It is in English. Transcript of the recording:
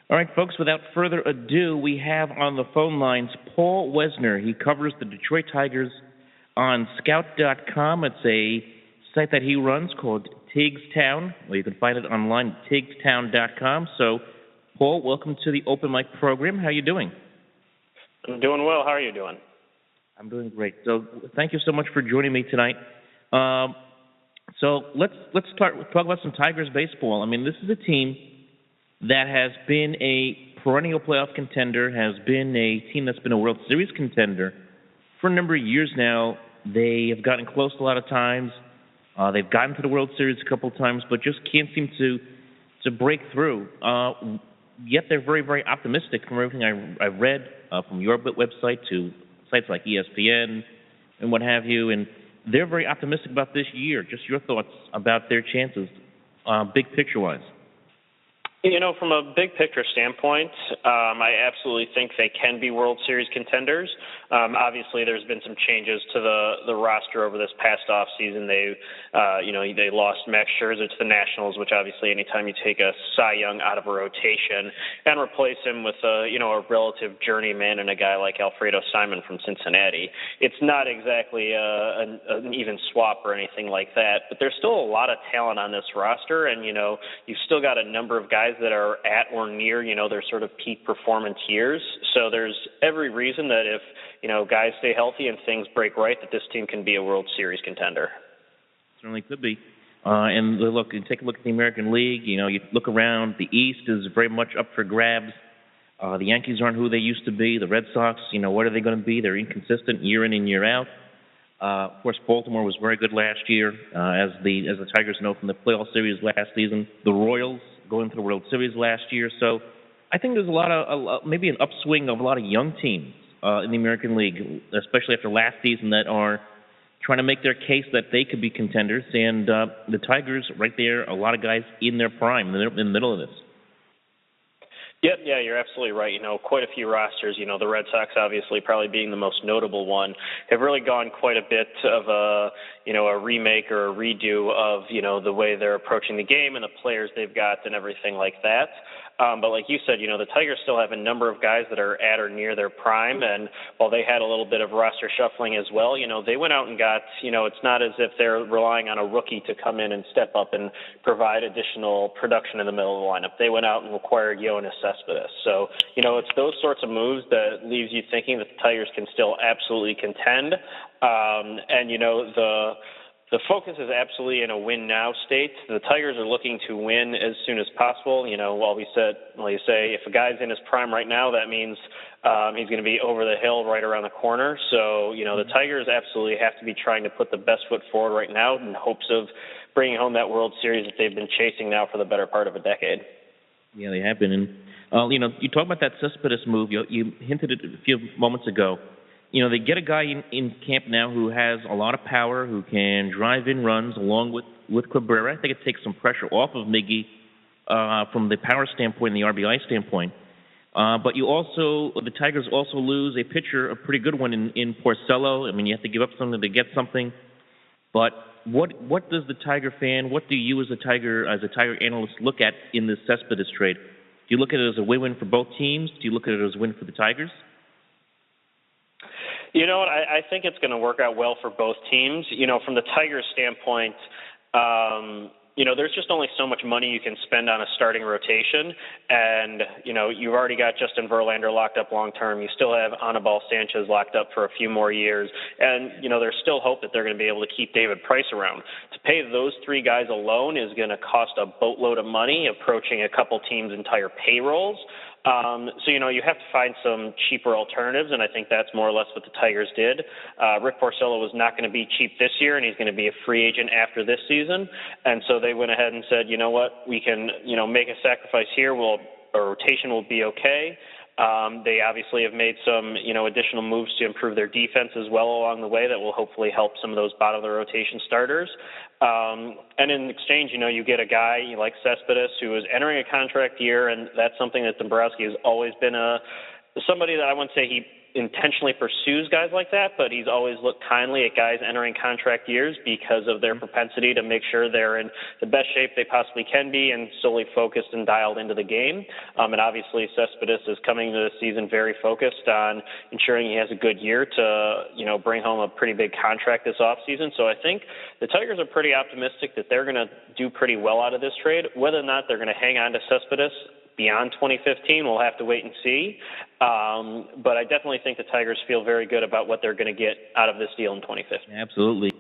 All right, folks, without further ado, we have on the phone lines Paul Wezner. He covers the Detroit Tigers on Scout.com. It's a site that he runs called Tigstown. Well, you can find it online at tigstown.com. So, Paul, welcome to the Open Mic program. How are you doing? I'm doing well. How are you doing? I'm doing great. So, thank you so much for joining me tonight. So let's talk about some Tigers baseball. I mean, this is a team that has been a perennial playoff contender, has been a team that's been a World Series contender for a number of years now. They have gotten close a lot of times. They've gotten to the World Series a couple of times, but just can't seem to break through. Yet they're very, very optimistic from everything I've read, from your website to sites like ESPN and what have you. And they're very optimistic about this year. Just your thoughts about their chances, big picture-wise. You know, from a big picture standpoint, I absolutely think they can be World Series contenders. Obviously, there's been some changes to the roster over this past offseason. They lost Max Scherzer to the Nationals, which obviously anytime you take a Cy Young out of a rotation and replace him with a relative journeyman and a guy like Alfredo Simon from Cincinnati, it's not exactly an even swap or anything like that. But there's still a lot of talent on this roster, and you've still got a number of guys that are at or near, their sort of peak performance years. So there's every reason that if, guys stay healthy and things break right, that this team can be a World Series contender. Certainly could be. And look, you take a look at the American League, you look around, the East is very much up for grabs. The Yankees aren't who they used to be. The Red Sox, what are they going to be? They're inconsistent year in and year out. Of course, Baltimore was very good last year, as the Tigers know from the playoff series last season. The Royals going to the World Series last year. So I think there's maybe an upswing of a lot of young teams in the American League, especially after last season, that are trying to make their case that they could be contenders. And the Tigers, right there, a lot of guys in their prime, in the middle of this. Yep, yeah, you're absolutely right. Quite a few rosters, the Red Sox obviously probably being the most notable one, have really gone quite a bit of a remake or a redo of, the way they're approaching the game and the players they've got and everything like that. But like you said, the Tigers still have a number of guys that are at or near their prime. And while they had a little bit of roster shuffling as well, they went out and got, it's not as if they're relying on a rookie to come in and step up and provide additional production in the middle of the lineup. They went out and acquired Yoenis Cespedes. So, it's those sorts of moves that leaves you thinking that the Tigers can still absolutely contend. The focus is absolutely in a win-now state. The Tigers are looking to win as soon as possible. While you say if a guy's in his prime right now, that means he's going to be over the hill right around the corner. So, the Tigers absolutely have to be trying to put the best foot forward right now in hopes of bringing home that World Series that they've been chasing now for the better part of a decade. Yeah, they have been. And, you talk about that Cespedes move. You hinted at it a few moments ago. They get a guy in camp now who has a lot of power, who can drive in runs along with Cabrera. I think it takes some pressure off of Miggy from the power standpoint and the RBI standpoint. But the Tigers also lose a pitcher, a pretty good one in Porcello. I mean, you have to give up something to get something. But what does the Tiger fan, what do you as a Tiger analyst look at in this Cespedes trade? Do you look at it as a win-win for both teams? Do you look at it as a win for the Tigers? You know what? I think it's going to work out well for both teams. From the Tigers' standpoint, there's just only so much money you can spend on a starting rotation. And, you've already got Justin Verlander locked up long-term. You still have Anibal Sanchez locked up for a few more years. And, there's still hope that they're going to be able to keep David Price around. To pay those three guys alone is going to cost a boatload of money, approaching a couple teams' entire payrolls. So, you have to find some cheaper alternatives, and I think that's more or less what the Tigers did. Rick Porcello was not going to be cheap this year, and he's going to be a free agent after this season. And so they went ahead and said, you know what, we can, make a sacrifice here. A rotation will be okay. They obviously have made some, additional moves to improve their defense as well along the way that will hopefully help some of those bottom of the rotation starters. And in exchange, you get a guy like Cespedes who is entering a contract year, and that's something that Dombrowski has always been somebody that I wouldn't say he intentionally pursues guys like that, but he's always looked kindly at guys entering contract years because of their propensity to make sure they're in the best shape they possibly can be and solely focused and dialed into the game. And obviously Cespedes is coming into the season very focused on ensuring he has a good year to, bring home a pretty big contract this offseason. So I think the Tigers are pretty optimistic that they're going to do pretty well out of this trade. Whether or not they're going to hang on to Cespedes beyond 2015, we'll have to wait and see. But I definitely think the Tigers feel very good about what they're going to get out of this deal in 2015. Absolutely.